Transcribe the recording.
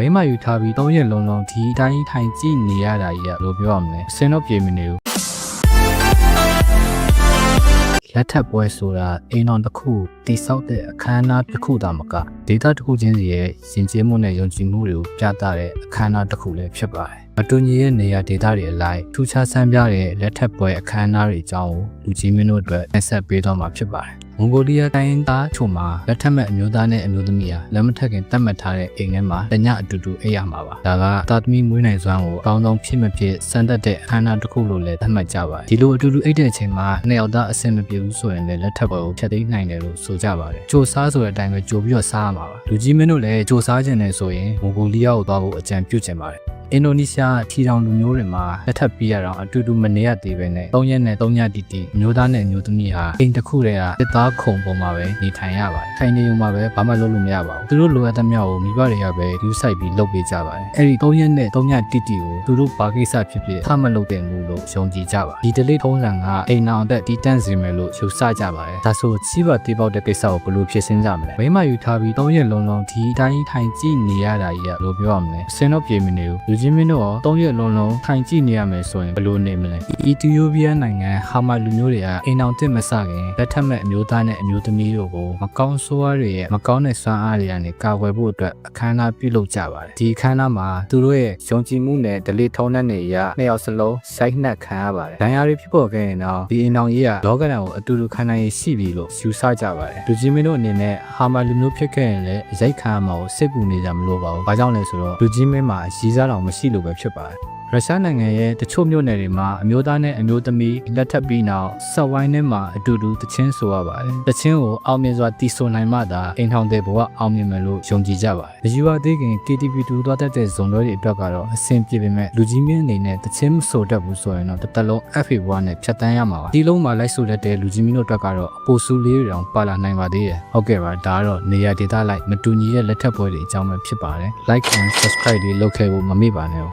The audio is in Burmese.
မိမယူထားပြီး3ရက်လုံးဒီအတိုင်းထိုင်ကြည့်နေရတာကြီးကဘယ်လိုပြောရမလဲအစင်တော့ပြေမနေဘူးလက်ထပ်ပွဲဆိုတာအိမ်တော်တစ်ခုတိဆောက်တဲ့အခမ်းအနားတစ်ခုသာမကဒေသတစ်ခုချင်းစီရဲ့ယဉ်ကျေးမှုနဲ့ယုံကြည်မှုတွေကိုပြသတဲ့အခမ်းအနားတစ်ခုလည်းဖြစ်ပါတယ်မတူညီတဲ့နေရာဒေသတွေအလိုက်ထူးခြားဆန်းပြတဲ့လက်ထပ်ပွဲအခမ်းအနားတွေအကြောင်းကိုလူကြီးမင်းတို့အတွက်တင်ဆက်ပေးတော့မှာဖြစ်ပါတယ်မွန်ဂိုလီးယားတိုင်းသားချို့မှာလက်ထက်မဲ့အမျိုးသားနဲ့အမျိုးသမီးဟာလက်မထက်ခင်တတ်မှတ်ထားတဲ့အိမ်ထဲမှာတညအတူတူအိပ်ရမှာပါဒါကသားသမီးမွေးနိုင်စွမ်းကိုအကောင်းဆုံးဖြစ်မဖြစ်စံတက်တဲ့အခမ်းအနားတစ်ခုလို့လည်းသတ်မှတ်ကြပါတယ်ဒီလိုအတူတူအိပ်တဲ့အချိန်မှာနှစ်ယောက်သားအဆင်မပြေဘူးဆိုရင်လည်းလက်ထပ်ပွဲကိုဖျက်သိမ်းနိုင်တယ်လို့ဆိုကြပါတယ်ကြိုစားဆိုတဲ့အတိုင်းပဲကြိုပြီးတော့စားရမှာပါလူကြီးမင်းတို့လည်းကြိုစားခြင်းနဲ့ဆိုရင်မွန်ဂိုလီးယားကိုသွားဖို့အကြံပြုချင်ပါတယ်အင်ဒိုနီးရှားထီထောင်လူမျိုးတွေမှာလက်ထပ်ပြီးရတော့အတူတူမနေရသေးပဲနဲ့3ရက်နဲ့3ညတီမျိုးသားနဲ့မျိုးသမီးဟာအိမ်တစ်ခုတည်းကတစ်သားခုံပေါ်မှာပဲနေထိုင်ရပါတယ်ထိုင်နေုံမှာပဲဘာမှလုပ်လို့မရပါဘူးသူတို့လိုအပ်တဲ့မြောက်ကိုမိဘတွေကပဲယူဆိုင်ပြီးလုပ်ပေးကြပါတယ်အဲ့ဒီ3ရက်နဲ့3ညတီကိုသူတို့ဘာကိစ္စဖြစ်ဖြစ်ထမလုပ်တဲ့မူလို့ယုံကြည်ကြပါဒီတလေးထုံးစံကအိမ်အောင်အသက်တီးတန့်စေမယ်လို့ယူဆကြပါတယ်ဒါဆိုချီးပါတေးပေါက်တဲ့ကိစ္စကိုဘယ်လိုဖြစ်စင်းကြမလဲမိမယူထားပြီး3ရက်လုံးဒီအတိုင်းထိုင်ကြည့်နေရတာကြီးကဘယ်လိုပြောရမလဲအစင်တော့ပြေမနေဘူးလူကြီးမင်းတို့ရော3ရက်လုံးထိုင်ကြည့်နေရမယ်ဆိုရင်ဘယ်လိုနေမလဲအီသီယိုးပီးယားနိုင်ငံဟာမာလူမျိုးတွေကအိမ်အောင်တစ်မစခင်လက်ထက်မဲ့အမျိုးသားနဲ့အမျိုးသမီးတို့ကိုမကောင်းဆိုးဝါးတွေရဲ့မကောင်းတဲ့စွမ်းအားတွေကနေကာကွယ်ဖို့အတွက်အခမ်းအနားပြုလုပ်ကြပါတယ်ဒီအခမ်းအနားမှာသူတို့ရဲ့ယုံကြည်မှုနဲ့ဒလိထုံးတဲ့နေရနှစ်ယောက်စလုံးစိုက်နှက်ခံရပါတယ်ဒဏ်ရာတွေဖြစ်ပေါ်ခဲ့ရင်တော့ဒီအိမ်အောင်ကြီးကလောကဓာတ်ကိုအတူတူခံနိုင်ရရှိပြီလို့ယူဆကြပါတယ်လူကြီးမင်းတို့အနေနဲ့ဟာမာလူမျိုးဖြစ်ခဲ့ရင်လည်းရိုက်ခံရမှာကိုစိတ်ပူနေကြမလို့ပါဘူးဘာကြောင့်လဲဆိုတော့လူကြီးမင်းမှာရည်စားတော်မရှိလို့ပဲဖြစ်ပါတယ်ရုရှားနိုင်ငံရဲ့တချို့မြို့နယ်တွေမှာအမျိုးသားနဲ့အမျိုးသမီးလက်ထပ်ပြီးနောက်ဆက်ဝိုင်းထဲမှာအတူတူတချင်းဆိုရပါတယ်တချင်းကိုအောင်မြင်စွာတီးဆိုနိုင်မှသာအိမ်ထောင်တဲ့ဘဝအောင်မြင်မယ်လို့ယုံကြည်ကြပါတယ်ဒီယူအသေးခင် KTV2 သွားတတ်တဲ့ဇုံတော်တွေအတွက်ကတော့အဆင်ပြေပေမဲ့လူကြီးမင်းအနေနဲ့တချင်းမဆိုတတ်ဘူးဆိုရင်တော့တစ်သက်လုံး FA ဘဝနဲ့ဖြတ်တန်းရမှာပါဒီလုံးမှာလိုက်ဆိုတတ်တဲ့လူကြီးမင်းတို့အတွက်ကတော့အပိုဆူလေးတွေတောင်ပါလာနိုင်ပါသေးတယ်ဟုတ်ကဲ့ပါဒါကတော့နေရာဒေသလိုက်မတူညီတဲ့လက်ထပ်ပွဲတွေအကြောင်းပဲဖြစ်ပါတယ် like and subscribe တွေလုပ်ခဲ့ဖို့မမေ့ပါနဲ့